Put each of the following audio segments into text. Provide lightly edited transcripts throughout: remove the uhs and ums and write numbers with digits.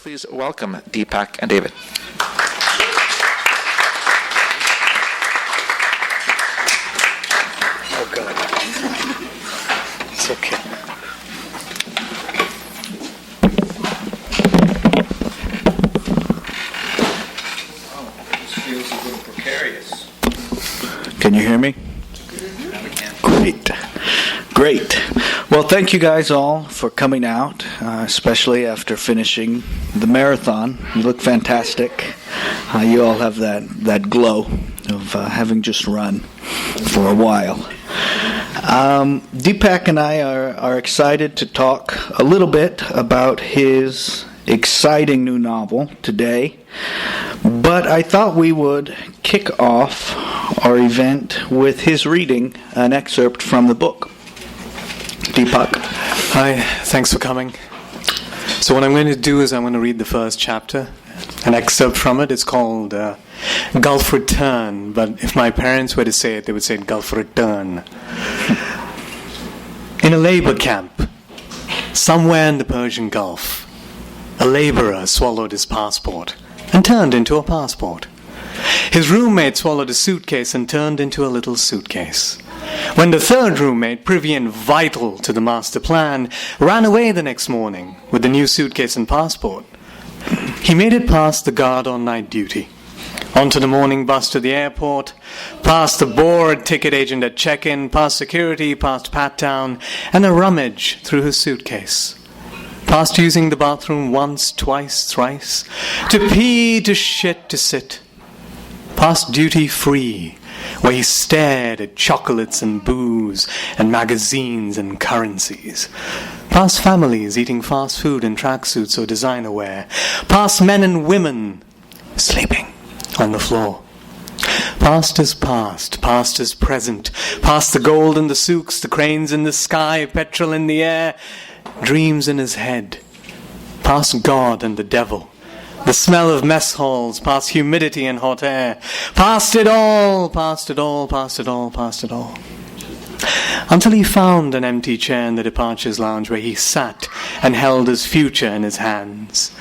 Please welcome Deepak and David. Oh, God. It's okay. Oh, this feels a little precarious. Can you hear me? Now we can. Great. Well, thank you guys all for coming out, especially after finishing the marathon. You look fantastic. You all have that glow of having just run for a while. Deepak and I are excited to talk a little bit about his exciting new novel today, but I thought we would kick off our event with his reading an excerpt from the book. Deepak. Hi, thanks for coming. So what I'm going to do is I'm going to read the first chapter, an excerpt from it. It's called Gulf Return, but if my parents were to say it, they would say Gulf Return. In a labor camp, somewhere in the Persian Gulf, a laborer swallowed his passport and turned into a passport. His roommate swallowed a suitcase and turned into a little suitcase. When the third roommate, privy and vital to the master plan, ran away the next morning with the new suitcase and passport, he made it past the guard on night duty, onto the morning bus to the airport, past the bored ticket agent at check-in, past security, past pat-down, and a rummage through his suitcase, past using the bathroom once, twice, thrice, to pee, to shit, to sit, past duty-free, where he stared at chocolates and booze and magazines and currencies, past families eating fast food in tracksuits or designer wear, past men and women sleeping on the floor. Past is present, past the gold in the souks, the cranes in the sky, petrol in the air, dreams in his head, past God and the devil, the smell of mess halls, past humidity and hot air, past it all, past it all, past it all, past it all. Until he found an empty chair in the departures lounge where he sat and held his future in his hands.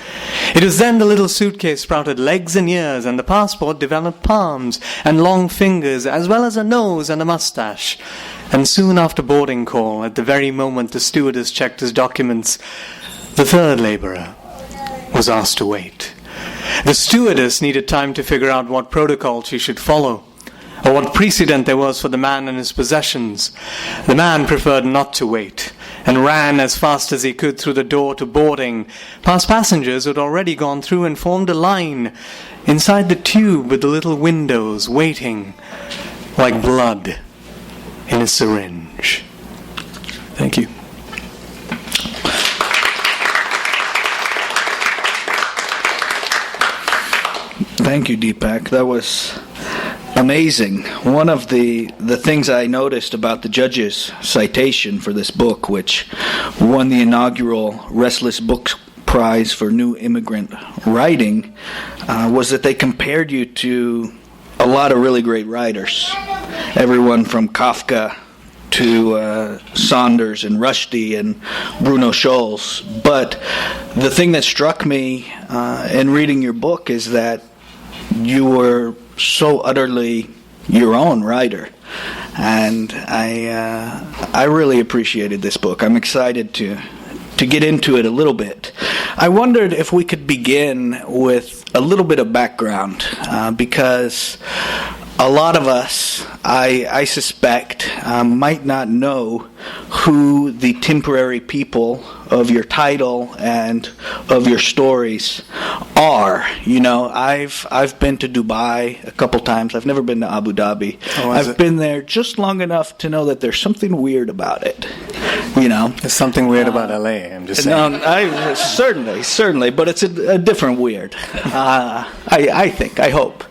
It was then the little suitcase sprouted legs and ears, and the passport developed palms and long fingers, as well as a nose and a mustache. And soon after boarding call, at the very moment the stewardess checked his documents, the third laborer was asked to wait. The stewardess needed time to figure out what protocol she should follow, or what precedent there was for the man and his possessions. The man preferred not to wait, and ran as fast as he could through the door to boarding, past passengers who had already gone through and formed a line inside the tube with the little windows, waiting like blood in a syringe. Thank you. Thank you, Deepak. That was amazing. One of the things I noticed about the judge's citation for this book, which won the inaugural Restless Book Prize for New Immigrant Writing, was that they compared you to a lot of really great writers. Everyone from Kafka to Saunders and Rushdie and Bruno Scholz. But the thing that struck me in reading your book is that you were so utterly your own writer, and I really appreciated this book. I'm excited to get into it a little bit. I wondered if we could begin with a little bit of background, because a lot of us, I suspect, might not know who the temporary people of your title and of your stories are. You know, I've been to Dubai a couple times. I've never been to Abu Dhabi. I've been there just long enough to know that there's something weird about it. You know, There's something weird about LA, I'm just saying. No, certainly, but it's a different weird. I hope.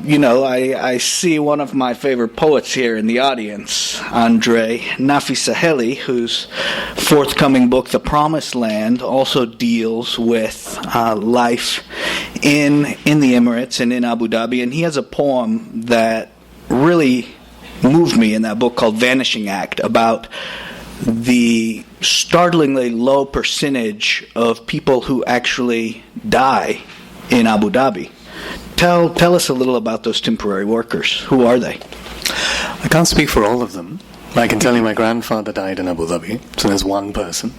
You know, I see one of my favorite poets here in the audience, Andre Nafi Saheli, whose forthcoming book, The Promised Land, also deals with life in the Emirates and in Abu Dhabi, and he has a poem that really moved me in that book called Vanishing Act, about the startlingly low percentage of people who actually die in Abu Dhabi. Tell us a little about those temporary workers. Who are they? I can't speak for all of them. I can tell you my grandfather died in Abu Dhabi, so there's one person.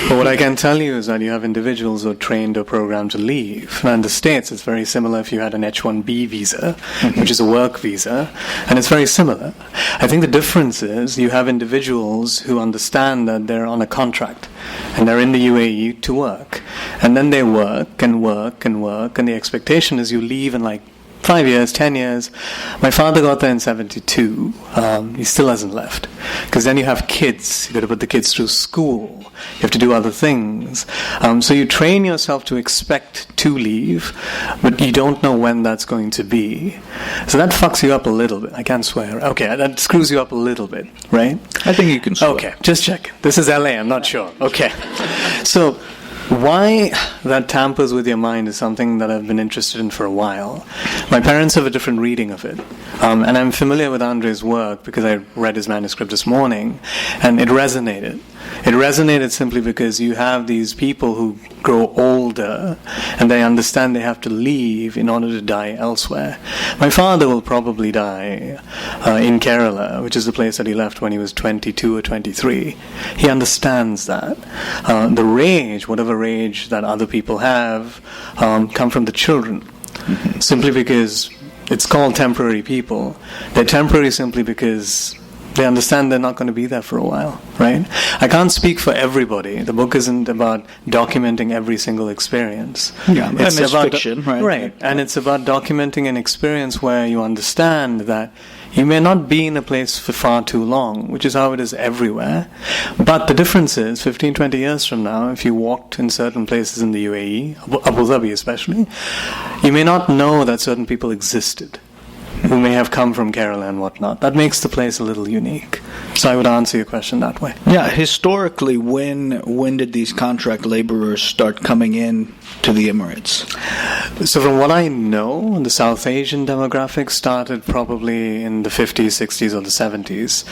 But what I can tell you is that you have individuals who are trained or programmed to leave. Now in the States, it's very similar if you had an H-1B visa, which is a work visa, and it's very similar. I think the difference is you have individuals who understand that they're on a contract, and they're in the UAE to work. And then they work and work and work, and the expectation is you leave in like 5 years, 10 years. My father got there in 72. He still hasn't left. Because then you have kids. You've got to put the kids through school. You have to do other things. So you train yourself to expect to leave, but you don't know when that's going to be. So that fucks you up a little bit. I can't swear. Okay, that screws you up a little bit, right? I think you can swear. Okay, just check. This is LA, I'm not sure. Okay. So why that tampers with your mind is something that I've been interested in for a while. My parents have a different reading of it. And I'm familiar with Andre's work because I read his manuscript this morning, and it resonated. It resonated simply because you have these people who grow older and they understand they have to leave in order to die elsewhere. My father will probably die in Kerala, which is the place that he left when he was 22 or 23. He understands that. The rage, whatever rage that other people have, come from the children. Simply because it's called temporary people. They're temporary simply because they understand they're not going to be there for a while, right? I can't speak for everybody. The book isn't about documenting every single experience. Yeah, it's about fiction, right? Right, and it's about documenting an experience where you understand that you may not be in a place for far too long, which is how it is everywhere. But the difference is, 15, 20 years from now, if you walked in certain places in the UAE, Abu Dhabi especially, you may not know that certain people existed who may have come from Kerala and whatnot. That makes the place a little unique. So I would answer your question that way. Yeah, historically, when did these contract laborers start coming in to the Emirates? So from what I know, the South Asian demographic started probably in the 50s, 60s, or the 70s,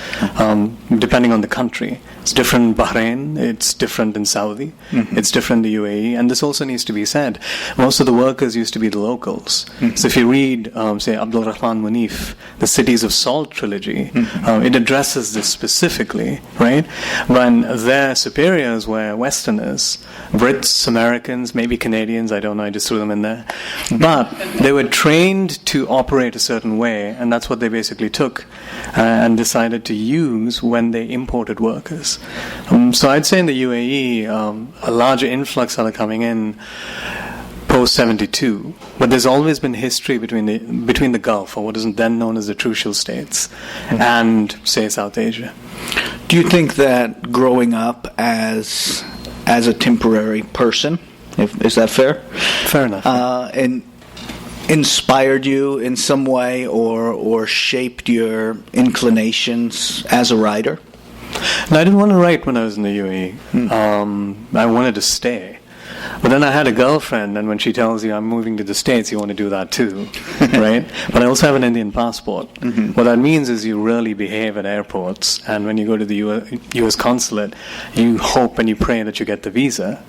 depending on the country. It's different in Bahrain, it's different in Saudi, it's different in the UAE, and this also needs to be said. Most of the workers used to be the locals. So if you read, say, Abdul Rahman Munif, the Cities of Salt trilogy, it addresses this specifically, right? When their superiors were Westerners, Brits, Americans, maybe Canadians, I don't know, I just threw them in there. But they were trained to operate a certain way, and that's what they basically took and decided to use when they imported workers. So I'd say in the UAE, a larger influx are coming in post-72, but there's always been history between the Gulf, or what is then known as the Trucial States, and, say, South Asia. Do you think that growing up as a temporary person, is that fair? Fair enough. And inspired you in some way, or shaped your inclinations as a writer? No, I didn't want to write when I was in the UAE. I wanted to stay. But then I had a girlfriend, and when she tells you I'm moving to the States, you want to do that too, right? But I also have an Indian passport. What that means is you really behave at airports, and when you go to the U.S. consulate, you hope and you pray that you get the visa.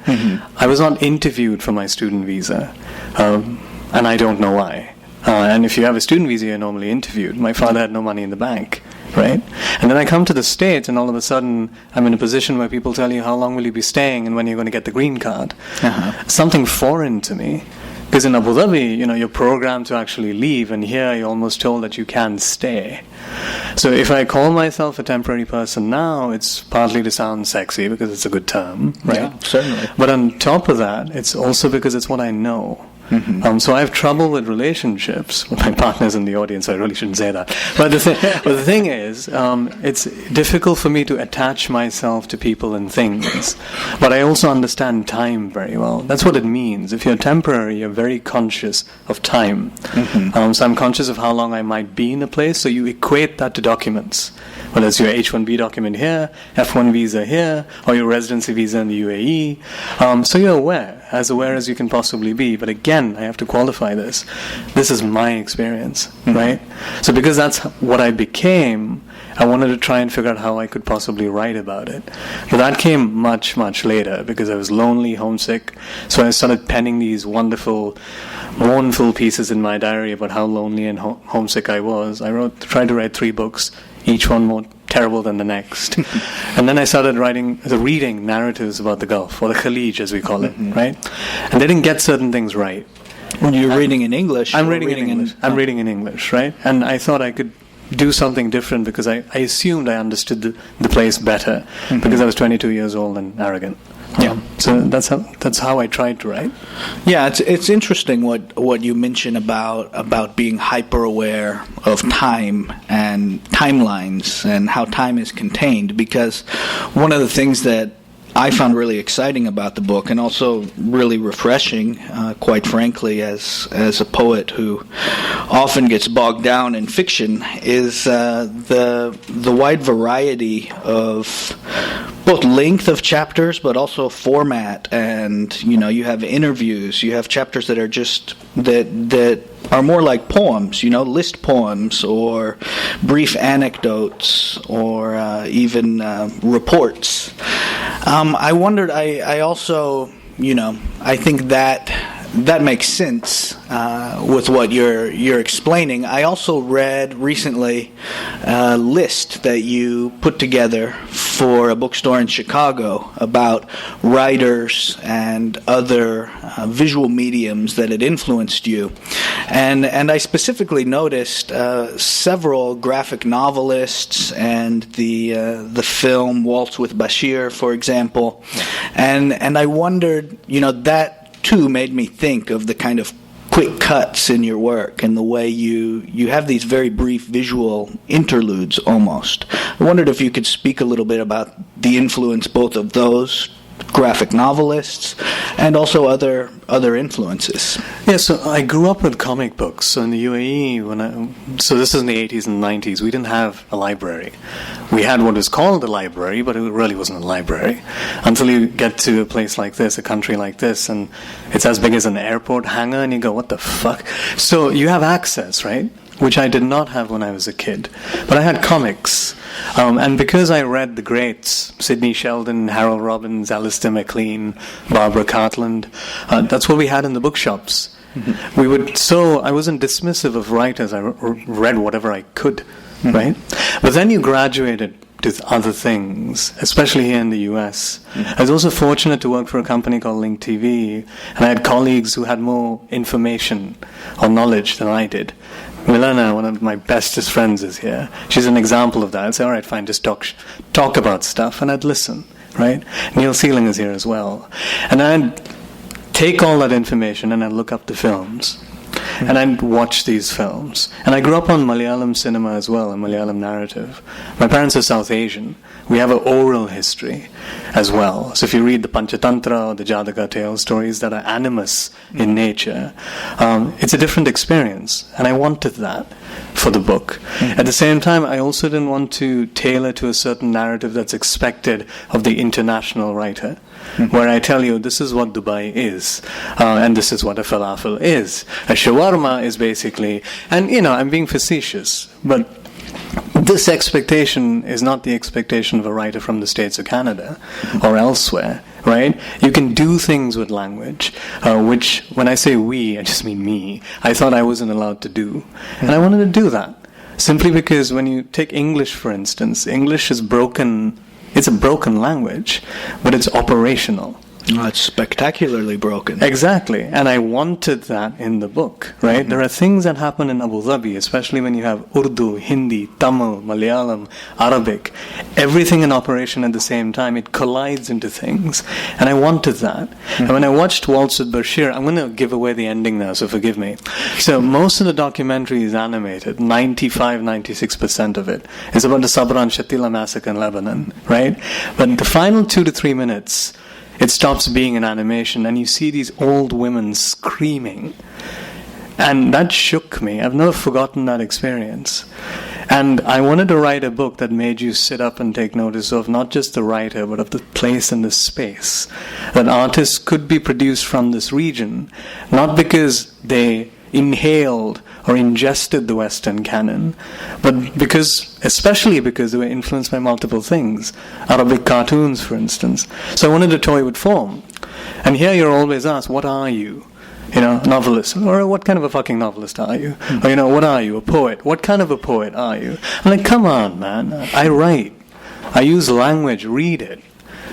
I was not interviewed for my student visa, and I don't know why. And if you have a student visa, you're normally interviewed. My father had no money in the bank, right? And then I come to the States, and all of a sudden, I'm in a position where people tell you how long will you be staying and when you're going to get the green card. Something foreign to me. Because in Abu Dhabi, you're programmed to actually leave, and here you're almost told that you can stay. So if I call myself a temporary person now, it's partly to sound sexy because it's a good term, right? Yeah, certainly. But on top of that, it's also because it's what I know. So I have trouble with relationships. Well, my partner's in the audience, so I really shouldn't say that. But the thing is, it's difficult for me to attach myself to people and things. But I also understand time very well. That's what it means. If you're temporary, you're very conscious of time. So I'm conscious of how long I might be in a place, so you equate that to documents. Whether it's your H-1B document here, F-1 visa here, or your residency visa in the UAE. So you're aware as you can possibly be. But again, I have to qualify this. This is my experience, right? So because that's what I became, I wanted to try and figure out how I could possibly write about it. But that came much, much later because I was lonely, homesick. So I started penning these wonderful, mournful pieces in my diary about how lonely and homesick I was. I tried to write 3 books, each one more terrible than the next. And then I started reading narratives about the Gulf, or the Khalij as we call it, right? And they didn't get certain things right. When you're reading in English. I'm reading in English. I'm reading in English, right? And I thought I could do something different because I assumed I understood the place better because I was 22 years old and arrogant. Yeah. So that's how I tried to write. Yeah, it's interesting what you mention about being hyper aware of time and timelines and how time is contained, because one of the things that I found really exciting about the book, and also really refreshing, quite frankly, as a poet who often gets bogged down in fiction, is the wide variety of both length of chapters, but also format. And you have interviews, you have chapters that are just that are more like poems, list poems or brief anecdotes or even reports. I wondered, I also, I think that makes sense with what you're explaining. I also read recently a list that you put together for a bookstore in Chicago about writers and other visual mediums that had influenced you, and I specifically noticed several graphic novelists and the film Waltz with Bashir, for example, and I wondered, that too made me think of the kind of quick cuts in your work and the way you have these very brief visual interludes almost. I wondered if you could speak a little bit about the influence both of those graphic novelists and also other influences. Yeah, so I grew up with comic books. So in the UAE, so this is in the 80s and 90s, we didn't have a library. We had what was called a library, but it really wasn't a library until you get to a place like this, a country like this, and it's as big as an airport hangar, and you go, what the fuck? So you have access, right? Which I did not have when I was a kid. But I had comics. And because I read the greats, Sidney Sheldon, Harold Robbins, Alistair MacLean, Barbara Cartland, that's what we had in the bookshops. Mm-hmm. I wasn't dismissive of writers. I read whatever I could, right? But then you graduated to other things, especially here in the US. Mm-hmm. I was also fortunate to work for a company called Link TV, and I had colleagues who had more information or knowledge than I did. Milana, one of my bestest friends, is here. She's an example of that. I'd say, all right, fine, just talk about stuff, and I'd listen, right? Neil Sealing is here as well. And I'd take all that information and I'd look up the films. And I'd watch these films. And I grew up on Malayalam cinema as well, and Malayalam narrative. My parents are South Asian. We have an oral history as well. So if you read the Panchatantra or the Jataka tale stories that are animus in nature, it's a different experience. And I wanted that for the book. At the same time, I also didn't want to tailor to a certain narrative that's expected of the international writer. Where I tell you, this is what Dubai is, and this is what a falafel is. A shawarma is basically, and I'm being facetious, but this expectation is not the expectation of a writer from the States or Canada or elsewhere, right? You can do things with language, which, when I say we, I just mean me. I thought I wasn't allowed to do, and I wanted to do that. Simply because when you take English, for instance, English is broken. It's a broken language, but it's operational. Oh, it's spectacularly broken. Exactly, and I wanted that in the book, right? Mm-hmm. There are things that happen in Abu Dhabi, especially when you have Urdu, Hindi, Tamil, Malayalam, Arabic, everything in operation at the same time. It collides into things, and I wanted that. Mm-hmm. And when I watched Waltz with Bashir, I'm going to give away the ending now, so forgive me. So most of the documentary is animated, 96% of it is about the Sabran Shatila massacre in Lebanon, right? But the final 2 to 3 minutes, it stops being an animation, and you see these old women screaming. And that shook me. I've never forgotten that experience. And I wanted to write a book that made you sit up and take notice of not just the writer, but of the place and the space. That artists could be produced from this region, not because they inhaled or ingested the Western canon, but especially because they were influenced by multiple things. Arabic cartoons, for instance. So I wanted to toy with form. And here you're always asked, what are you? Novelist. Or what kind of a fucking novelist are you? Or, what are you? A poet. What kind of a poet are you? I'm like, come on, man. I write. I use language. Read it.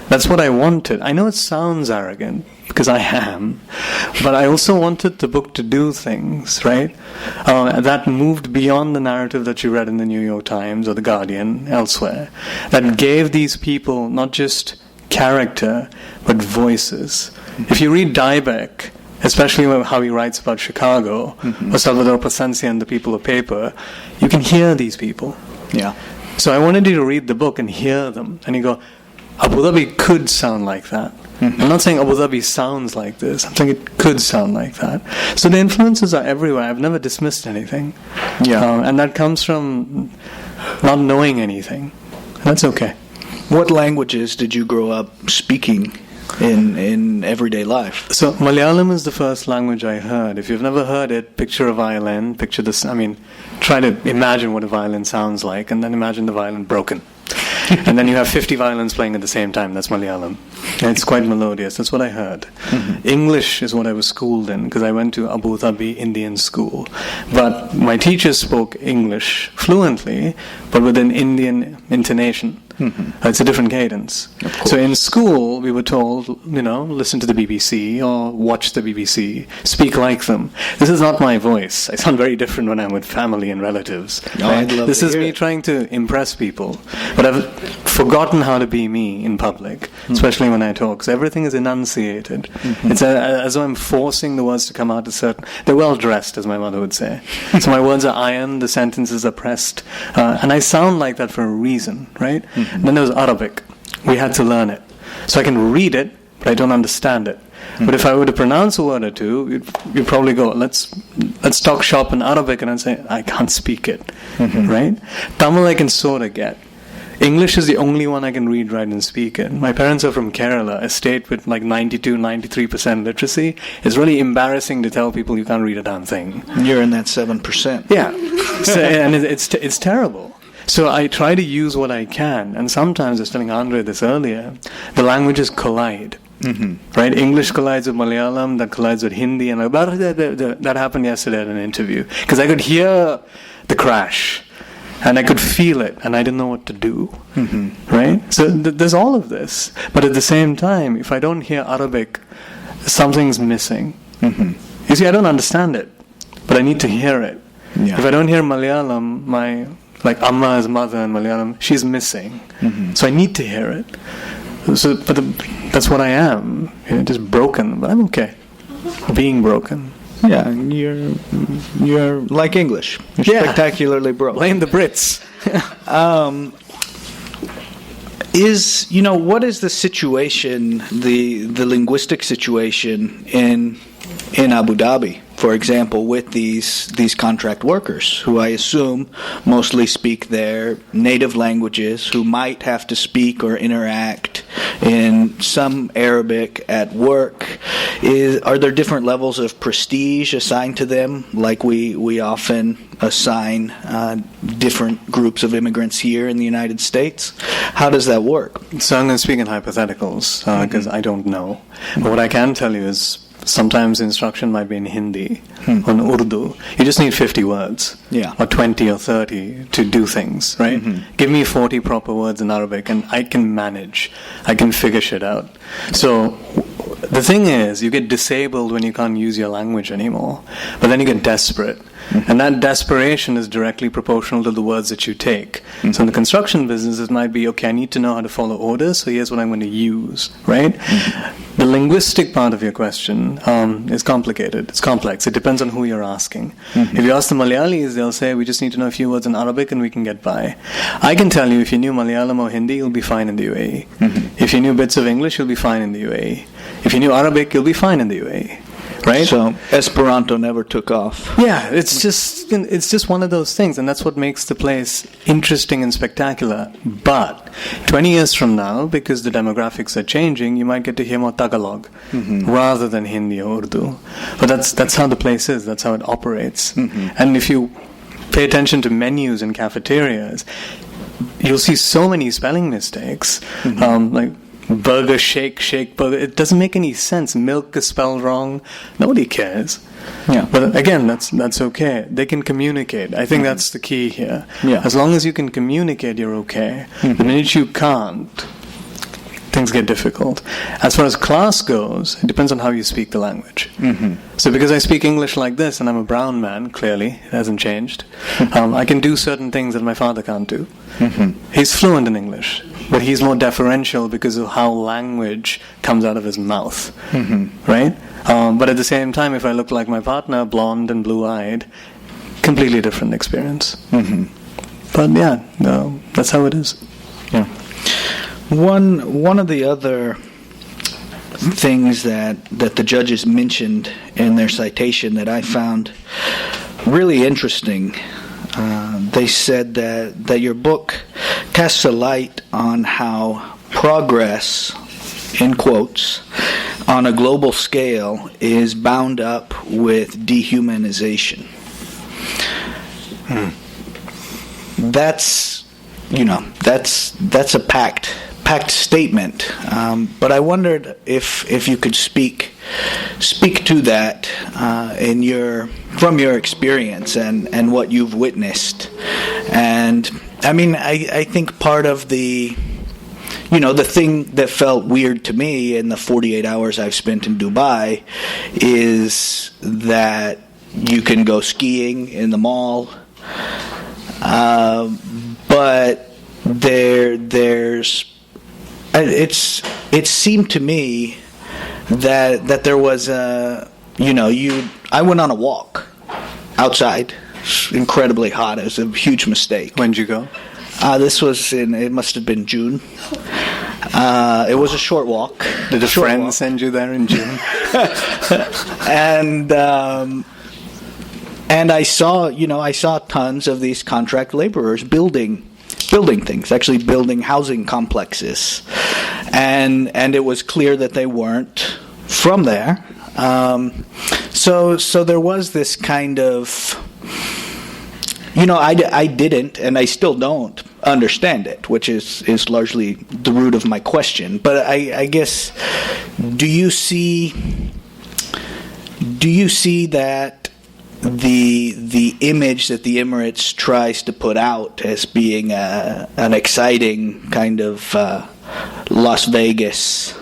That's what I wanted. I know it sounds arrogant, because I am, but I also wanted the book to do things, right? That moved beyond the narrative that you read in the New York Times or the Guardian, elsewhere. That gave these people not just character, but voices. If you read Dybeck, especially how he writes about Chicago, or Salvador Plasencia and the people of paper, you can hear these people. Yeah. So I wanted you to read the book and hear them. And you go, Abu Dhabi could sound like that. I'm not saying Abu Dhabi sounds like this. I'm saying it could sound like that. So the influences are everywhere. I've never dismissed anything. Yeah. And that comes from not knowing anything. That's okay. What languages did you grow up speaking in everyday life? So Malayalam is the first language I heard. If you've never heard it, picture a violin, picture this, try to imagine what a violin sounds like, and then imagine the violin broken. And then you have 50 violins playing at the same time. That's Malayalam. And it's quite melodious. That's what I heard. English is what I was schooled in, because I went to Abu Dhabi Indian school. But my teachers spoke English fluently, but with an Indian intonation. It's a different cadence. So in school, we were told, listen to the BBC or watch the BBC, speak like them. This is not my voice. I sound very different when I'm with family and relatives. This is me trying to impress people. But I've forgotten how to be me in public, especially when I talk. So everything is enunciated. It's as though I'm forcing the words to come out they're well dressed, as my mother would say. So my words are ironed, the sentences are pressed. And I sound like that for a reason, right? Then there was Arabic. We had to learn it. So I can read it, but I don't understand it. But if I were to pronounce a word or two, you'd probably go, let's talk shop in Arabic, and I'd say, I can't speak it. Right? Tamil I can sort of get. English is the only one I can read, write, and speak it. My parents are from Kerala, a state with like 92-93% literacy. It's really embarrassing to tell people you can't read a damn thing. You're in that 7%. Yeah. And it's terrible. So I try to use what I can, and sometimes, I was telling Andre this earlier, the languages collide. Right? English collides with Malayalam, that collides with Hindi, and that happened yesterday at an interview. Because I could hear the crash, and I could feel it, and I didn't know what to do. Right? So there's all of this. But at the same time, if I don't hear Arabic, something's missing. You see, I don't understand it, but I need to hear it. If I don't hear Malayalam, like Amma is mother in Malayalam, she's missing. So I need to hear it. That's what I am. Just broken, but I'm okay. Being broken. Yeah, you're like English. You're spectacularly broke. Blame the Brits. What is the situation, the linguistic situation in Abu Dhabi, for example, with these contract workers, who I assume mostly speak their native languages, who might have to speak or interact in some Arabic at work? Are there different levels of prestige assigned to them, like we often assign different groups of immigrants here in the United States? How does that work? So I'm going to speak in hypotheticals, because I don't know. But what I can tell you is, sometimes instruction might be in Hindi or in Urdu. You just need 50 words, or 20 or 30 to do things, right? Give me 40 proper words in Arabic and I can manage. I can figure shit out. So the thing is, you get disabled when you can't use your language anymore, but then you get desperate. And that desperation is directly proportional to the words that you take. So in the construction business, it might be, okay, I need to know how to follow orders, so here's what I'm going to use, right? The linguistic part of your question is complicated. It's complex. It depends on who you're asking. If you ask the Malayalis, they'll say, we just need to know a few words in Arabic and we can get by. I can tell you, if you knew Malayalam or Hindi, you'll be fine in the UAE. If you knew bits of English, you'll be fine in the UAE. If you knew Arabic, you'll be fine in the UAE. right? So Esperanto never took off. Yeah, it's just one of those things, and that's what makes the place interesting and spectacular. But 20 years from now, because the demographics are changing, you might get to hear more Tagalog rather than Hindi or Urdu. But that's how the place is. That's how it operates. And if you pay attention to menus in cafeterias, you'll see so many spelling mistakes, like burger, shake burger. It doesn't make any sense. Milk is spelled wrong. Nobody cares. Yeah. But again, that's okay. They can communicate. I think that's the key here. Yeah. As long as you can communicate, you're okay. The minute you can't, things get difficult. As far as class goes, it depends on how you speak the language. So because I speak English like this, and I'm a brown man, clearly, it hasn't changed, I can do certain things that my father can't do. He's fluent in English, but he's more deferential because of how language comes out of his mouth, right? But at the same time, if I look like my partner, blonde and blue-eyed, completely different experience. But yeah, that's how it is. Yeah. One of the other things that the judges mentioned in their citation that I found really interesting, they said that your book casts a light on how progress, in quotes, on a global scale is bound up with dehumanization. That's a packed statement, but I wondered if you could speak to that from your experience and what you've witnessed. And I mean, I think part of the thing that felt weird to me in the 48 hours I've spent in Dubai is that you can go skiing in the mall, but it seemed to me that there was I went on a walk outside. It's incredibly hot. It was a huge mistake. When did you go? This was it must have been June. It was a short walk. Did a friend send you there in June? And I saw tons of these contract laborers building things, actually building housing complexes, and it was clear that they weren't from there. So there was this kind of, I didn't, and I still don't understand it, which is largely the root of my question. But I guess, do you see that the image that the Emirates tries to put out as being an exciting kind of Las Vegas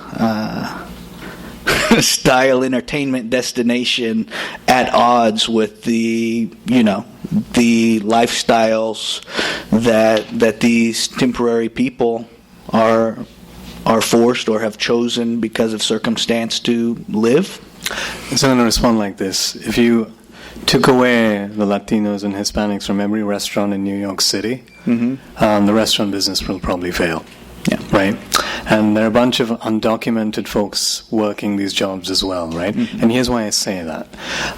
style entertainment destination at odds with the lifestyles that these temporary people are forced or have chosen because of circumstance to live? So I'm going to respond like this. If you took away the Latinos and Hispanics from every restaurant in New York City, the restaurant business will probably fail. Yeah. Right? And there are a bunch of undocumented folks working these jobs as well, right? And here's why I say that.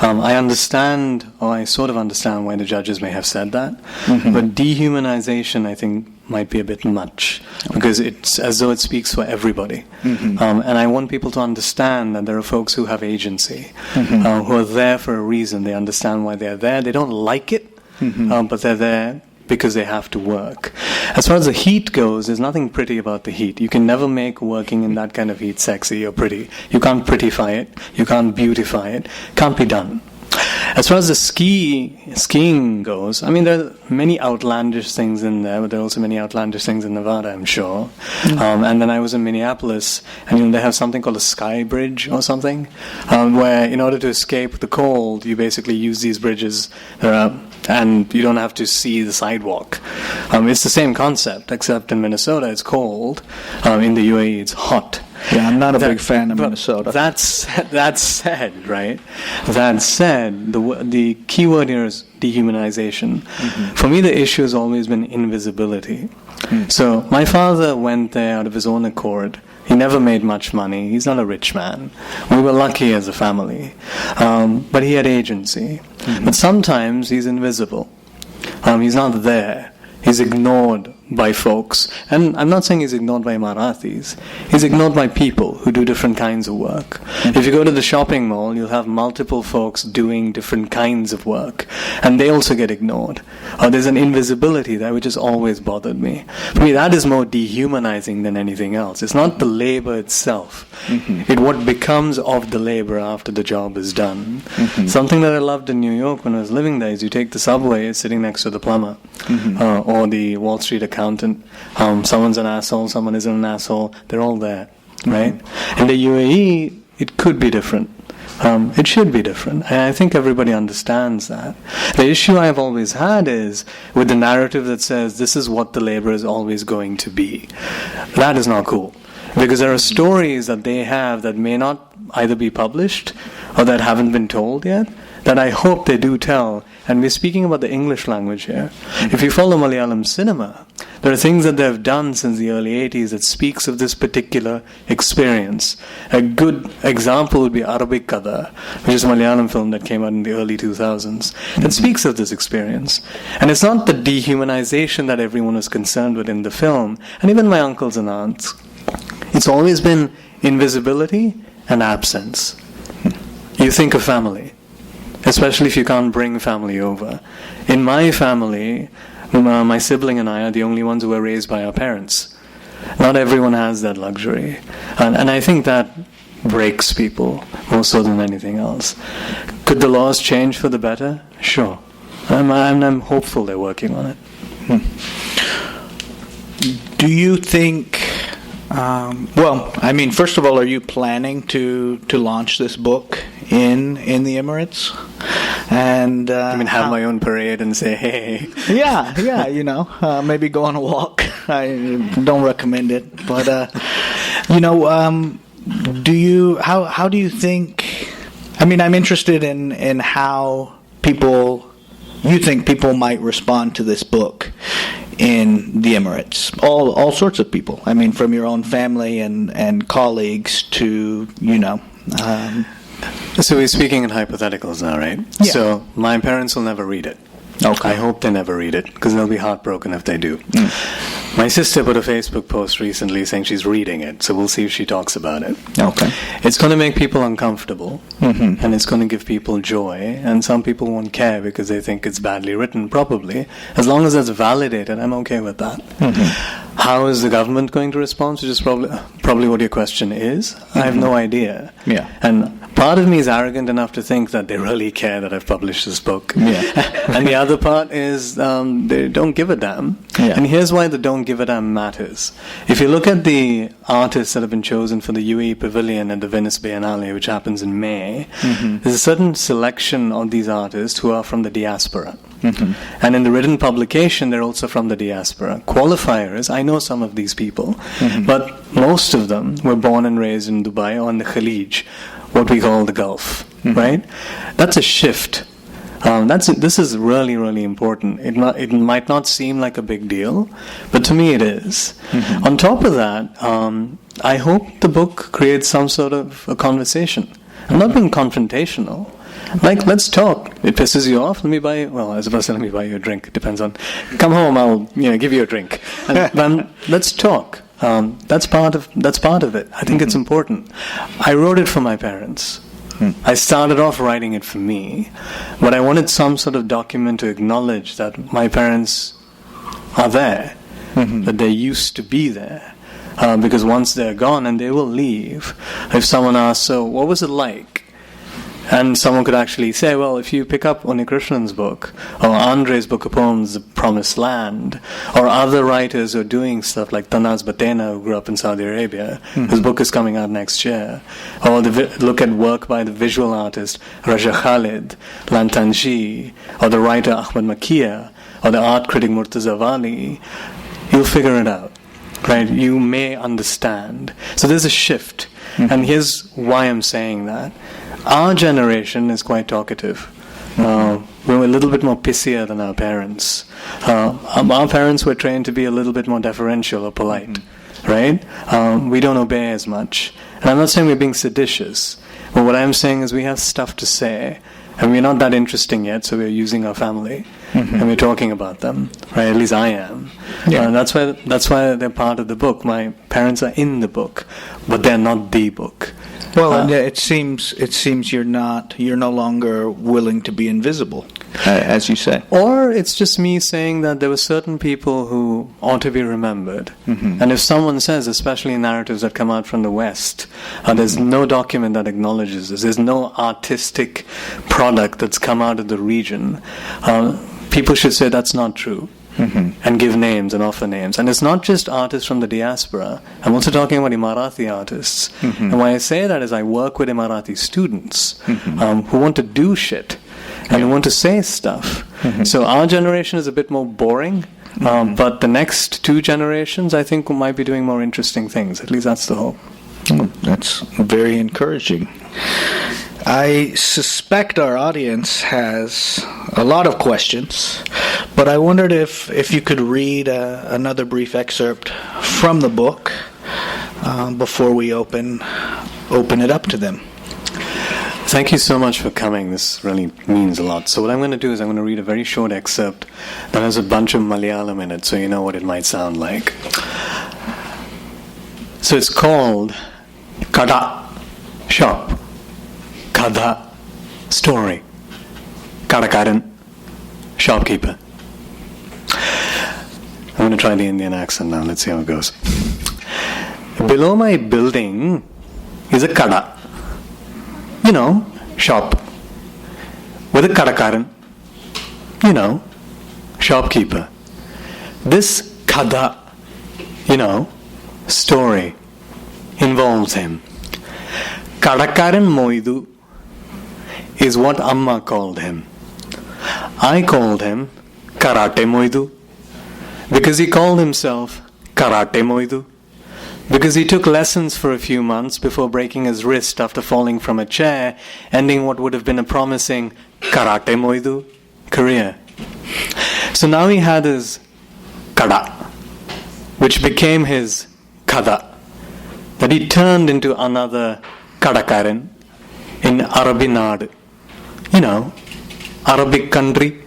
I sort of understand why the judges may have said that, but dehumanization, I think, might be a bit much, because it's as though it speaks for everybody. And I want people to understand that there are folks who have agency, who are there for a reason. They understand why they're there. They don't like it, but they're there because they have to work. As far as the heat goes, there's nothing pretty about the heat. You can never make working in that kind of heat sexy or pretty. You can't prettify it. You can't beautify it. Can't be done. As far as the skiing goes, I mean, there are many outlandish things in there, but there are also many outlandish things in Nevada, I'm sure. And then I was in Minneapolis, and they have something called a sky bridge or something, where in order to escape the cold, you basically use these bridges, and you don't have to see the sidewalk. It's the same concept, except in Minnesota it's cold. In the UAE it's hot. Yeah, I'm not a big fan of Minnesota. That said, right? That said, the key word here is dehumanization. For me, the issue has always been invisibility. So my father went there out of his own accord. He never made much money. He's not a rich man. We were lucky as a family. But he had agency. But sometimes he's invisible. He's not there. He's ignored by folks. And I'm not saying he's ignored by Marathis. He's ignored by people who do different kinds of work. If you go to the shopping mall, you'll have multiple folks doing different kinds of work. And they also get ignored. There's an invisibility there which has always bothered me. For me, that is more dehumanizing than anything else. It's not the labor itself. It's what becomes of the labor after the job is done. Something that I loved in New York when I was living there is you take the subway, it's sitting next to the plumber. Or the Wall Street accountant. Someone's an asshole, someone isn't an asshole. They're all there, right? In the UAE, it could be different. It should be different. And I think everybody understands that. The issue I've always had is with the narrative that says this is what the labor is always going to be. That is not cool. Because there are stories that they have that may not either be published or that haven't been told yet, that I hope they do tell. And we're speaking about the English language here. If you follow Malayalam cinema, there are things that they've done since the early 80s that speaks of this particular experience. A good example would be Arabic Kada, which is a Malayalam film that came out in the early 2000s, that speaks of this experience. And it's not the dehumanization that everyone was concerned with in the film, and even my uncles and aunts. It's always been invisibility and absence. You think of family, especially if you can't bring family over. In my family, my sibling and I are the only ones who were raised by our parents. Not everyone has that luxury. And I think that breaks people more so than anything else. Could the laws change for the better? Sure. I'm hopeful they're working on it. Do you think... first of all, are you planning to launch this book in the Emirates? And have my own parade and say, hey. Yeah, maybe go on a walk. I don't recommend it, but how do you think? I'm interested in how you think people might respond to this book in the Emirates. All sorts of people. From your own family and colleagues to, So we're speaking in hypotheticals now, right? Yeah. So my parents will never read it. Okay. I hope they never read it, because they'll be heartbroken if they do. My sister put a Facebook post recently saying she's reading it, so we'll see if she talks about it. Okay. It's going to make people uncomfortable, and it's going to give people joy, and some people won't care because they think it's badly written, probably. As long as that's validated, I'm okay with that. How is the government going to respond, which is probably what your question is? I have no idea. Yeah. And part of me is arrogant enough to think that they really care that I've published this book. Yeah. And the other part is they don't give a damn. Yeah. And here's why the don't give a damn matters. If you look at the artists that have been chosen for the UAE Pavilion at the Venice Biennale, which happens in May, there's a certain selection of these artists who are from the diaspora. And in the written publication, they're also from the diaspora. Qualifiers, I know some of these people, but most of them were born and raised in Dubai or in the Khalij, what we call the Gulf, right? That's a shift. This is really, really important. It might not seem like a big deal, but to me it is. On top of that, I hope the book creates some sort of a conversation. I'm not being confrontational. Like, let's talk. It pisses you off? Let me buy you a drink. It depends on... Come home, I'll give you a drink. And let's talk. That's part of it. I think it's important. I wrote it for my parents. I started off writing it for me, but I wanted some sort of document to acknowledge that my parents are there, that they used to be there. Because once they're gone, and they will leave, if someone asks, so what was it like? And someone could actually say, well, if you pick up Unnikrishnan's book, or Andre's book of poems, The Promised Land, or other writers who are doing stuff like Tanaz Batena, who grew up in Saudi Arabia, whose book is coming out next year, or look at work by the visual artist Raja Khalid, Lantanji, or the writer Ahmad Makia, or the art critic Murtaza Wali, you'll figure it out. Right? You may understand. So there's a shift. And here's why I'm saying that. Our generation is quite talkative. We're a little bit more pissier than our parents. Our parents were trained to be a little bit more deferential or polite. right? We don't obey as much. And I'm not saying we're being seditious, but what I'm saying is we have stuff to say, and we're not that interesting yet, so we're using our family, and we're talking about them, right? At least I am. Yeah. That's why they're part of the book. My parents are in the book, but they're not the book. Well, and it seems you're no longer willing to be invisible, as you say. Or it's just me saying that there were certain people who ought to be remembered. And if someone says, especially in narratives that come out from the West, there's no document that acknowledges this, there's no artistic product that's come out of the region, people should say that's not true. And give names and offer names. And it's not just artists from the diaspora. I'm also talking about Emirati artists. And why I say that is I work with Emirati students who want to do shit and who want to say stuff. So our generation is a bit more boring, but the next 2 generations I think might be doing more interesting things. At least that's the hope. That's very encouraging. I suspect our audience has a lot of questions, but I wondered if you could read another brief excerpt from the book before we open it up to them. Thank you so much for coming. This really means a lot. So what I'm going to do is I'm going to read a very short excerpt that has a bunch of Malayalam in it, so you know what it might sound like. So it's called Kada, shop. Kada, story. Kadakaran, shopkeeper. I'm going to try the Indian accent now. Let's see how it goes. Below my building is a kada. You know, shop. With a kadakaran. You know, shopkeeper. This kada, you know, story involves him. Kadakaran Moidu is what Amma called him. I called him Karate Moidu because he called himself Karate Moidu, because he took lessons for a few months before breaking his wrist after falling from a chair, ending what would have been a promising Karate Moidu career. So now he had his Kada, which became his Kada, that he turned into another Kadakaran in Arabinad, you know, Arabic country.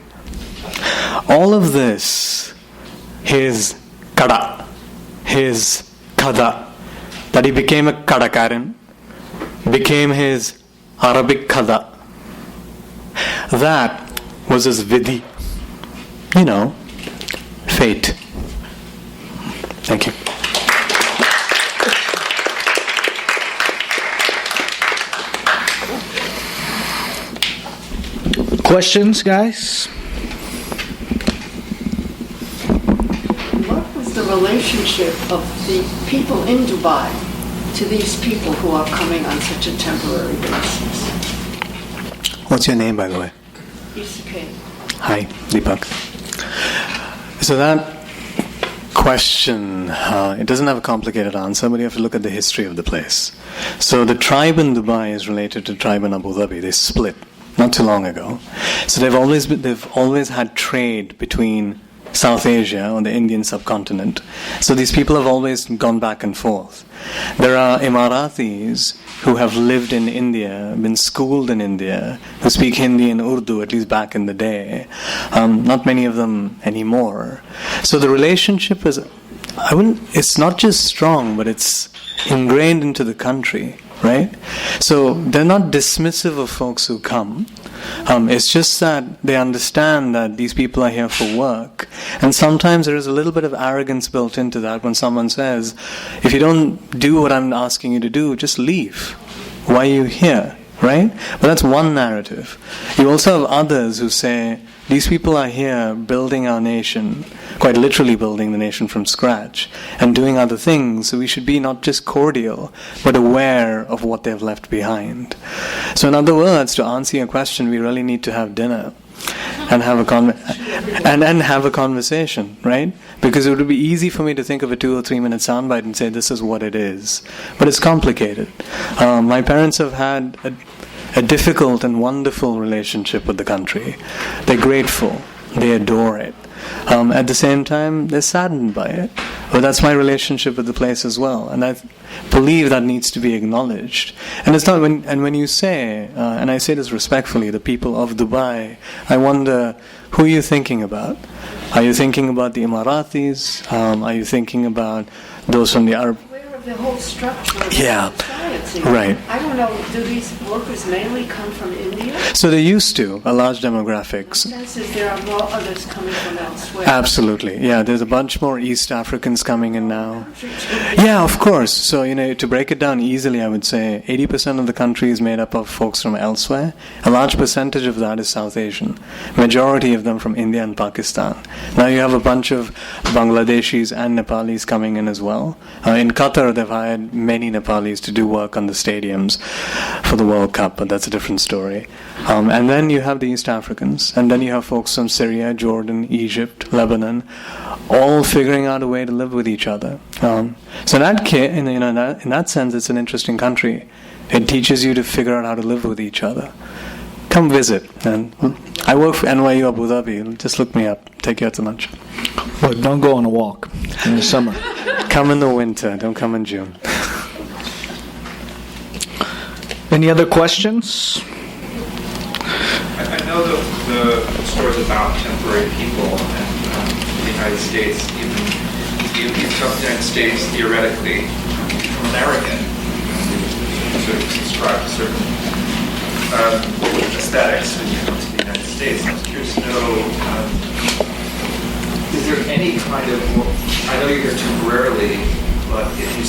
All of this, his Kada, his Kada, that he became a Kadakaran, became his Arabic Kada. That was his Vidhi, you know, fate. Thank you. Questions, guys? What was the relationship of the people in Dubai to these people who are coming on such a temporary basis? What's your name, by the way? Isake. Hi, Deepak. So that question, it doesn't have a complicated answer, but you have to look at the history of the place. So the tribe in Dubai is related to the tribe in Abu Dhabi. They split not too long ago. So they've always had trade between South Asia on the Indian subcontinent. So these people have always gone back and forth. There are Emiratis who have lived in India, been schooled in India, who speak Hindi and Urdu, at least back in the day. Not many of them anymore. So the relationship is, it's not just strong, but it's ingrained into the country, right? So they're not dismissive of folks who come. It's just that they understand that these people are here for work. And sometimes there is a little bit of arrogance built into that when someone says, if you don't do what I'm asking you to do, just leave. Why are you here? Right? But that's one narrative. You also have others who say, these people are here building our nation, quite literally building the nation from scratch, and doing other things, so we should be not just cordial, but aware of what they've left behind. So in other words, to answer your question, we really need to have dinner and have a have a conversation, right? Because it would be easy for me to think of a 2 or 3 minute soundbite and say this is what it is, but it's complicated. My parents have had a difficult and wonderful relationship with the country. They're grateful. They adore it. At the same time, they're saddened by it. But that's my relationship with the place as well, and I believe that needs to be acknowledged. And it's not when you say, and I say this respectfully, the people of Dubai, I wonder, who are you thinking about? Are you thinking about the Emiratis? Are you thinking about those from the Arab? The whole structure of Yeah, society. right. I don't know, do these workers mainly come from India? So they used to, a large demographics. My sense is there are more others coming from elsewhere. Absolutely, yeah. There's a bunch more East Africans coming in now. Yeah, of course. So, to break it down easily, I would say 80% of the country is made up of folks from elsewhere. A large percentage of that is South Asian. Majority of them from India and Pakistan. Now you have a bunch of Bangladeshis and Nepalis coming in as well. In Qatar, they've hired many Nepalis to do work on the stadiums for the World Cup, but that's a different story. And then you have the East Africans, and then you have folks from Syria, Jordan, Egypt, Lebanon, all figuring out a way to live with each other. So in that sense, it's an interesting country. It teaches you to figure out how to live with each other. Come visit. And I work for NYU Abu Dhabi. Just look me up. Take you out to lunch. But don't go on a walk in the summer. Come in the winter. Don't come in June. Any other questions? I know the stories about temporary people in the United States, even from the United States, theoretically, from American, sort of subscribe to certain aesthetics when you come to the United States. I was curious to know, is there any kind of, I know you're here temporarily, but if you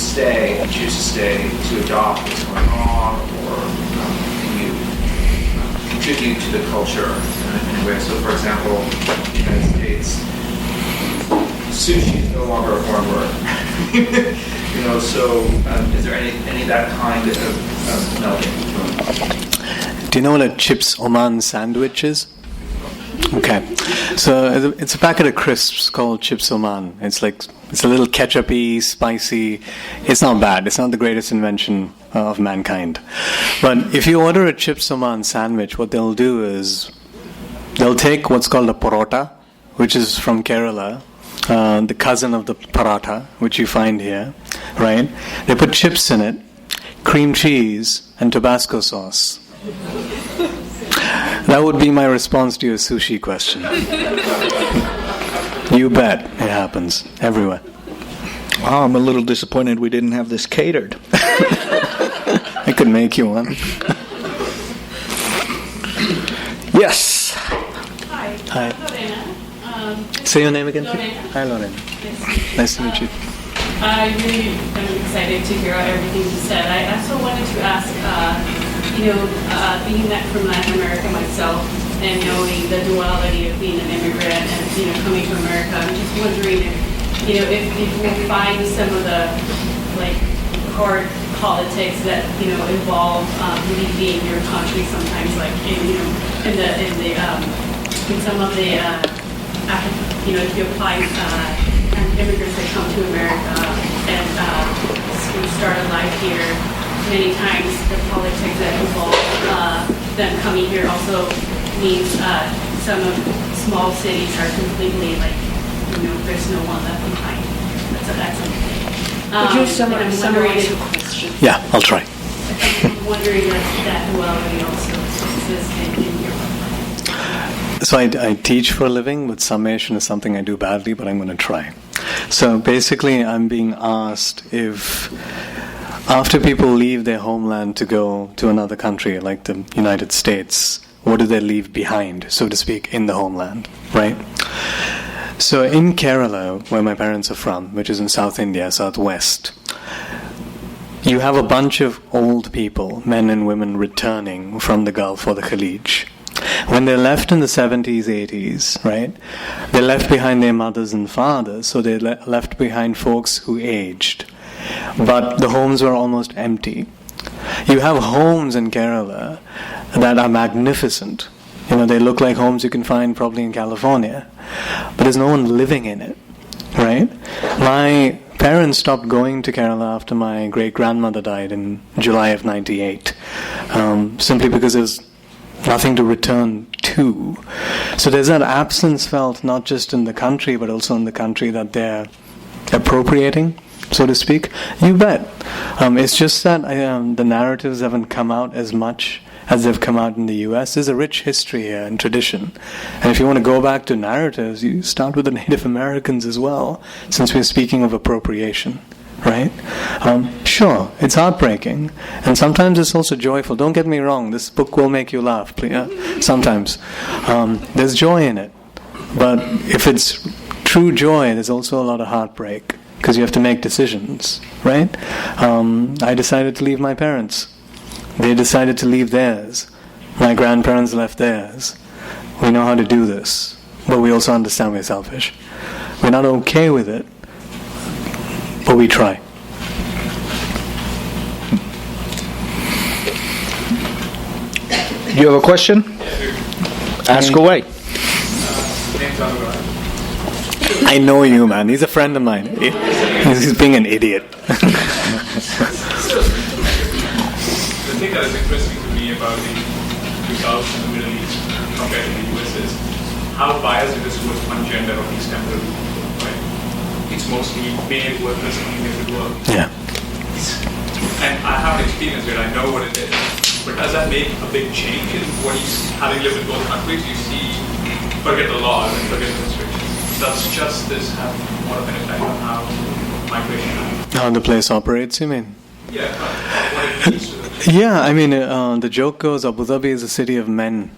choose to stay, to adopt what's going on, or can you contribute to the culture in a way? So, for example, in the United States, sushi is no longer a foreign word. So is there any of that kind of melding? Do you know what a Chips Oman sandwich is? Okay, so it's a packet of crisps called Chips Oman. It's a little ketchup-y, spicy. It's not bad. It's not the greatest invention of mankind. But if you order a Chips Oman sandwich, what they'll do is they'll take what's called a parota, which is from Kerala, the cousin of the paratha, which you find here, right? They put chips in it, cream cheese, and Tabasco sauce. That would be my response to your sushi question. You bet it happens everywhere. Wow, I'm a little disappointed we didn't have this catered. I could make you one. Yes. Hi. Hi. Lorena. Say your name again. Lorena. Hi, Lorena. Nice to meet you. I really am excited to hear everything you said. I also wanted to ask, being that from Latin America myself and knowing the duality of being an immigrant and, coming to America, I'm just wondering if we'll find some of the, hard politics that, involve leaving your country sometimes, in some of the, if you apply immigrants that come to America and start a life here, many times the politics that involve them coming here also means some of small cities are completely there's no one left behind. So that's something. Could you summarize the question? Yeah, I'll try. I'm wondering if that duality also exists in your life. So I teach for a living, but summation is something I do badly, but I'm going to try. So basically, I'm being asked if after people leave their homeland to go to another country, like the United States, what do they leave behind, so to speak, in the homeland, right? So in Kerala, where my parents are from, which is in South India, Southwest, you have a bunch of old people, men and women, returning from the Gulf or the Khalij. When they left in the 70s, 80s, right, they left behind their mothers and fathers, so they left behind folks who aged. But the homes were almost empty. You have homes in Kerala that are magnificent. They look like homes you can find probably in California. But there's no one living in it, right? My parents stopped going to Kerala after my great-grandmother died in July of 98, simply because there's nothing to return to. So there's that absence felt not just in the country, but also in the country that they're appropriating, so to speak. You bet. It's just that the narratives haven't come out as much as they've come out in the US. There's a rich history here and tradition. And if you want to go back to narratives, you start with the Native Americans as well, since we're speaking of appropriation, right? Sure, it's heartbreaking, and sometimes it's also joyful. Don't get me wrong, this book will make you laugh, please. Sometimes. There's joy in it. But if it's true joy, there's also a lot of heartbreak, because you have to make decisions, right? I decided to leave my parents. They decided to leave theirs. My grandparents left theirs. We know how to do this, but we also understand we're selfish. We're not okay with it, but we try. You have a question? Ask away. I know you, man. He's a friend of mine. He's being an idiot. The thing that is interesting to me about the Gulf and the Middle East compared to the US is how biased it is towards one gender of these temporary people, right? It's mostly male workers in the world. Yeah. And I have an experience where I know what it is. But does that make a big change in what having lived in both countries? You see, forget the laws and forget the restrictions. Does justice have more of an effect on how migration happens? How the place operates, you mean? Yeah, what it means to them. Yeah, I mean, the joke goes, Abu Dhabi is a city of men.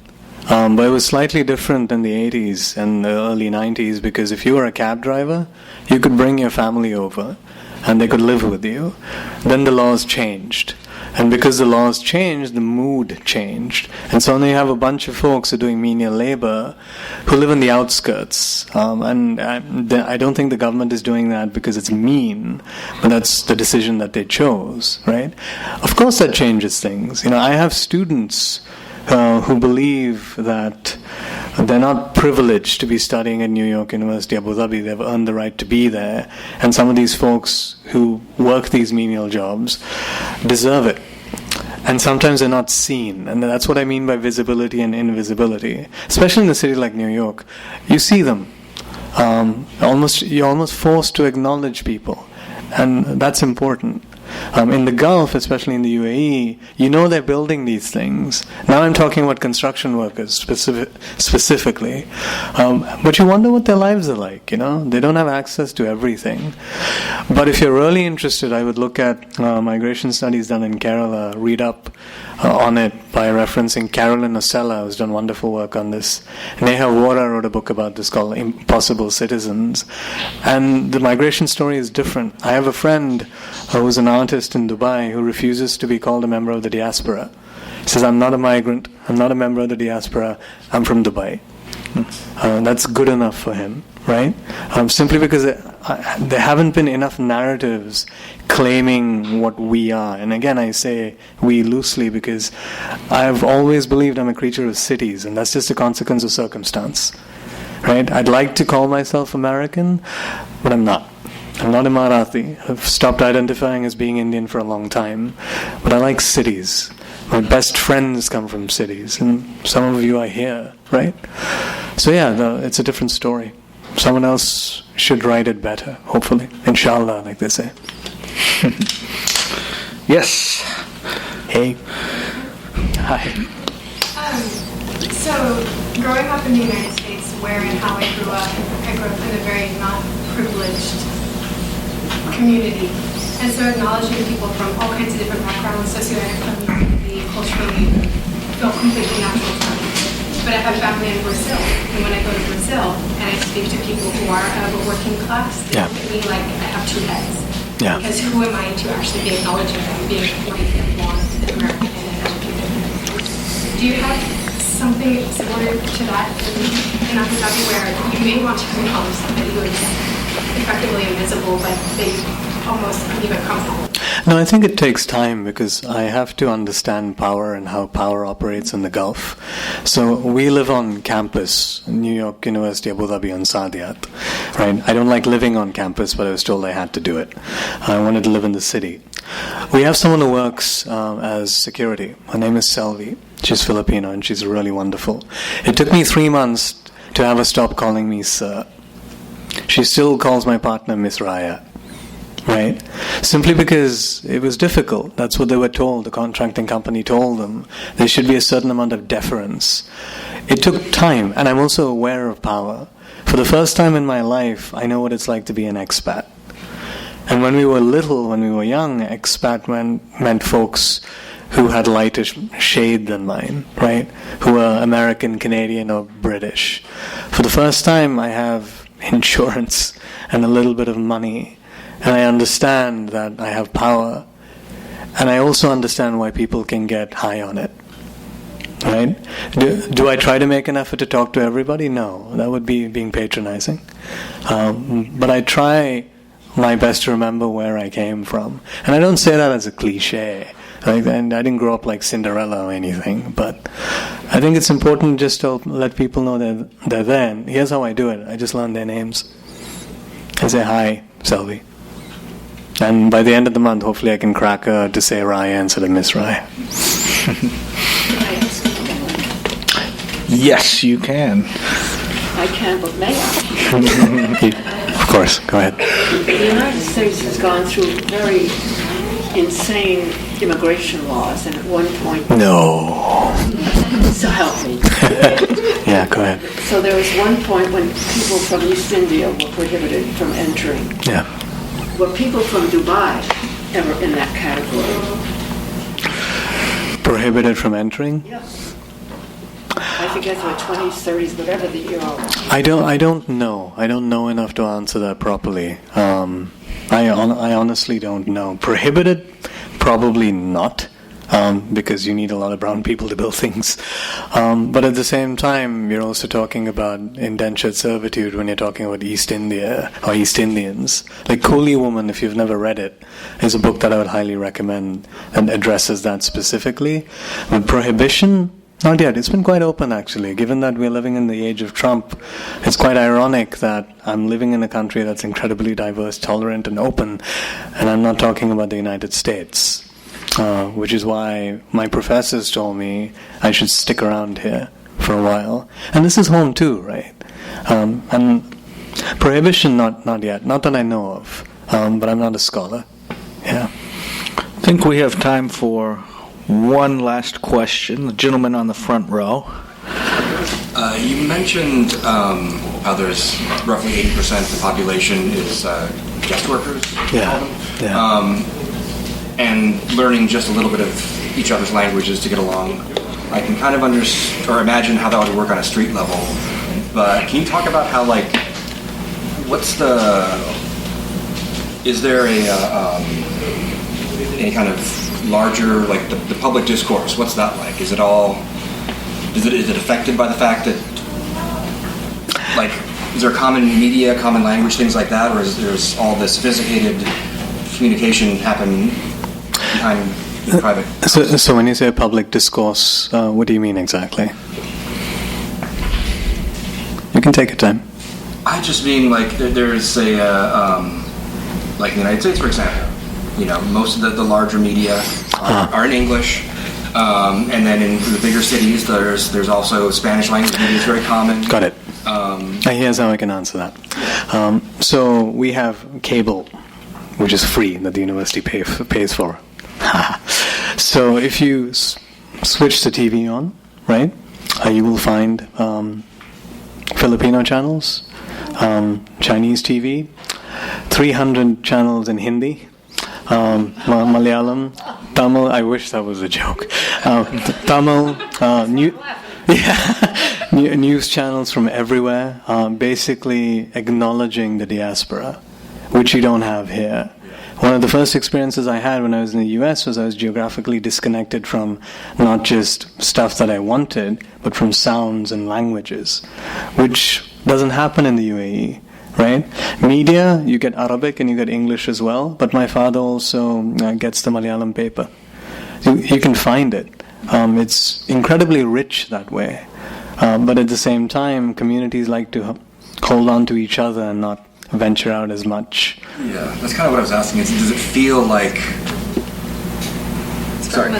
But it was slightly different in the 80s and the early 90s, because if you were a cab driver, you could bring your family over and they could live with you. Then the laws changed. And because the laws changed, the mood changed. And so now you have a bunch of folks who are doing menial labor who live in the outskirts. And I don't think the government is doing that because it's mean, but that's the decision that they chose, right? Of course that changes things. You know, I have students who believe that they're not privileged to be studying at New York University, Abu Dhabi. They've earned the right to be there. And some of these folks who work these menial jobs deserve it. And sometimes they're not seen. And that's what I mean by visibility and invisibility. Especially in a city like New York. You see them. You're almost forced to acknowledge people. And that's important. In the Gulf, especially in the UAE, you know they're building these things. Now I'm talking about construction workers specifically. But you wonder what their lives are like, you know? They don't have access to everything. But if you're really interested, I would look at migration studies done in Kerala, read up on it by referencing Carolyn Osella, who's done wonderful work on this. Neha Vora wrote a book about this called Impossible Citizens. And the migration story is different. I have a friend who's an artist in Dubai who refuses to be called a member of the diaspora. He says, I'm not a migrant, I'm not a member of the diaspora, I'm from Dubai. That's good enough for him, right? Simply because there haven't been enough narratives claiming what we are. And again, I say we loosely because I've always believed I'm a creature of cities, and that's just a consequence of circumstance, right? I'd like to call myself American, but I'm not. I'm not Emirati. I've stopped identifying as being Indian for a long time. But I like cities. My best friends come from cities, and some of you are here, right? So yeah, it's a different story. Someone else should write it better, hopefully. Inshallah, like they say. Yes. Hey. Hi. So, growing up in the United States, where and how I grew up in a very not privileged community. And so acknowledging people from all kinds of different backgrounds, socioeconomically, culturally, felt completely natural to me. But I have family in Brazil, and when I go to Brazil and I speak to people who are of a working class, they look at me like I have two heads. Yeah. Because who am I to actually be acknowledging them being white and blonde and American and educated? Do you have something similar to that in Abu Dhabi where you may want to become somebody who is effectively invisible, but they almost even comfortable? No, I think it takes time because I have to understand power and how power operates in the Gulf. So we live on campus, New York University, Abu Dhabi and Saadiyat, right? I don't like living on campus, but I was told I had to do it. I wanted to live in the city. We have someone who works as security. Her name is Selvi. She's Filipino and she's really wonderful. It took me 3 months to have her stop calling me sir. She still calls my partner Miss Raya, right? Simply because it was difficult. That's what they were told. The contracting company told them. There should be a certain amount of deference. It took time, and I'm also aware of power. For the first time in my life, I know what it's like to be an expat. And when we were little, when we were young, expat meant folks who had lighter shade than mine, right? Who were American, Canadian, or British. For the first time, I have insurance and a little bit of money, and I understand that I have power, and I also understand why people can get high on it, right? Do I try to make an effort to talk to everybody? No, that would be being patronizing. But I try my best to remember where I came from. And I don't say that as a cliche. And I didn't grow up like Cinderella or anything, but I think it's important just to let people know that they're there. And here's how I do it. I just learn their names. I say, hi, Selvi. And by the end of the month, hopefully I can crack her to say Raya instead of Miss Raya. Yes, you can. I can, but may I? Of course, go ahead. The United States has gone through very insane immigration laws, and at one point... No. So help me. Yeah, go ahead. So there was one point when people from East India were prohibited from entering. Yeah. Were people from Dubai ever in that category? Prohibited from entering? Yes. I forget the 20s, 30s, whatever the year was. I don't know. I don't know enough to answer that properly. I honestly don't know. Prohibited? Probably not, because you need a lot of brown people to build things. But at the same time, you're also talking about indentured servitude when you're talking about East India or East Indians. Like Coolie Woman, if you've never read it, is a book that I would highly recommend and addresses that specifically. But prohibition? Not yet. It's been quite open, actually. Given that we're living in the age of Trump, it's quite ironic that I'm living in a country that's incredibly diverse, tolerant, and open, and I'm not talking about the United States, which is why my professors told me I should stick around here for a while. And this is home too, right? And prohibition, not yet. Not that I know of, but I'm not a scholar. Yeah. I think we have time for one last question. The gentleman on the front row. You mentioned how there's roughly 80% of the population is guest workers. Yeah. Yeah. And learning just a little bit of each other's languages to get along. I can kind of imagine how that would work on a street level. But can you talk about how, like, is there a kind of larger, like the public discourse, what's that like? Is it affected by the fact that, like, is there common media, common language, things like that, or is there's all this sophisticated communication happen behind private? So when you say public discourse, what do you mean exactly? You can take your time. I just mean, like, there's a, like in the United States, for example, you know, most of the larger media are in English, and then in the bigger cities, there's also Spanish language media is very common. Got it. Here's how I can answer that. So we have cable, which is free, that the university pays for. So if you switch the TV on, right, you will find Filipino channels, Chinese TV, 300 channels in Hindi, Malayalam, Tamil. I wish that was a joke. Tamil, news channels from everywhere, basically acknowledging the diaspora, which you don't have here. One of the first experiences I had when I was in the US was I was geographically disconnected from not just stuff that I wanted, but from sounds and languages, which doesn't happen in the UAE. Right? Media, you get Arabic and you get English as well, but my father also gets the Malayalam paper. You can find it. It's incredibly rich that way. But at the same time, communities like to hold on to each other and not venture out as much. Yeah, that's kind of what I was asking. Does it feel like... Sorry.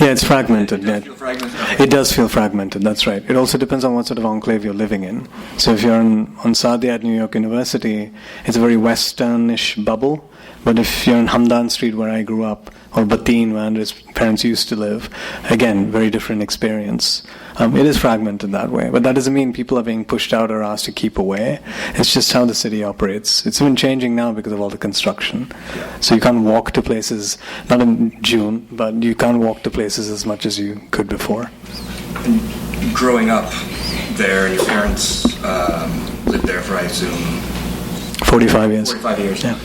Yeah, it's fragmented. Does it Yeah. feel fragmented? It does feel fragmented, that's right. It also depends on what sort of enclave you're living in. So if you're on Sadia at New York University, it's a very westernish bubble. But if you're in Hamdan Street, where I grew up, or Bateen, where Andre's parents used to live, again, very different experience. It is fragmented that way, but that doesn't mean people are being pushed out or asked to keep away. It's just how the city operates. It's even changing now because of all the construction. So you can't walk to places, not in June, but you can't walk to places as much as you could before. Growing up there, and your parents lived there for, I assume, 45 years. 45 years. Yeah.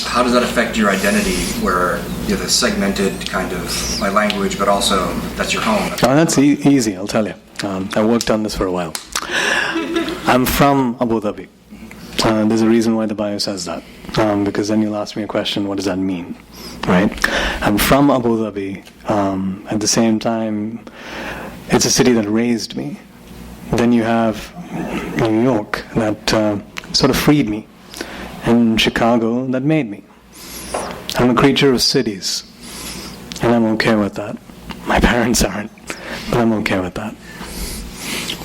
How does that affect your identity, where you have a segmented kind of by language, but also that's your home? That's easy, I'll tell you. I worked on this for a while. I'm from Abu Dhabi. There's a reason why the bio says that. Because then you'll ask me a question, what does that mean? Right? I'm from Abu Dhabi. At the same time, it's a city that raised me. Then you have New York that sort of freed me, and Chicago that made me. I'm a creature of cities, and I'm okay with that. My parents aren't, but I'm okay with that.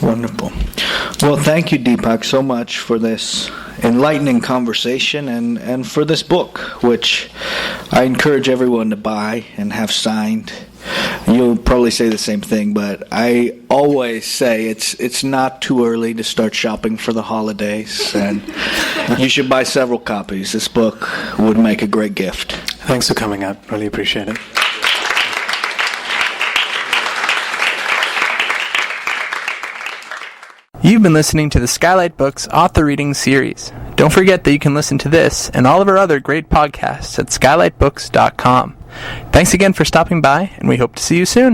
Wonderful. Well, thank you, Deepak, so much for this enlightening conversation and for this book, which I encourage everyone to buy and have signed. You'll probably say the same thing, but I always say it's not too early to start shopping for the holidays, and you should buy several copies. This book would make a great gift. Thanks for coming out. Really appreciate it. You've been listening to the Skylight Books Author Reading Series. Don't forget that you can listen to this and all of our other great podcasts at skylightbooks.com. Thanks again for stopping by, and we hope to see you soon.